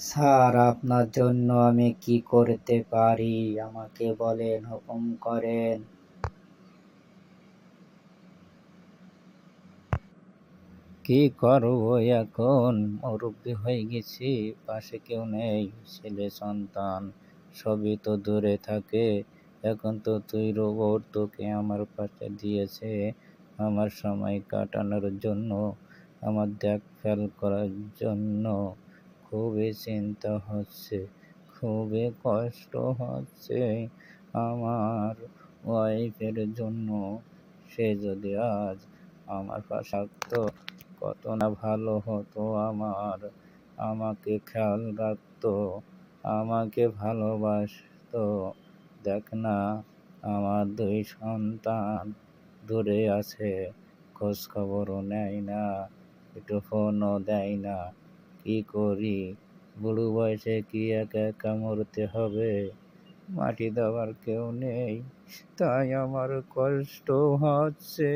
Sir, আপনার জন্য আমি কি করতে পারি আমাকে বলেন, হুকুম করেন। কি করবো এখন, মুরব্বি হয়ে গেছি, পাশে কেউ নেই, ছেলে সন্তান সবই তো দূরে থাকে। এখন তো তুই রোবট, তোকে আমার পাশে দিয়েছে আমার সময় কাটানোর জন্য, আমার দেখভাল করার জন্য। খুবই চিন্তা হচ্ছে, খুবই কষ্ট হচ্ছে আমার ওয়াইফের জন্য। সে যদি আজ আমার পাশে থাকতো কত না ভালো হতো আমার। আমাকে খেয়াল রাখতো, আমাকে ভালোবাসতো। দেখ না, আমার দুই সন্তান দূরে আছে, খোঁজ খবরও নেয় না, একটু ফোনও দেয় না। কি করি, বুড়ো বয়সে কি একা একা মরতে হবে? মাটি দেওয়ার কেউ নেই, তাই আমার কষ্ট হচ্ছে।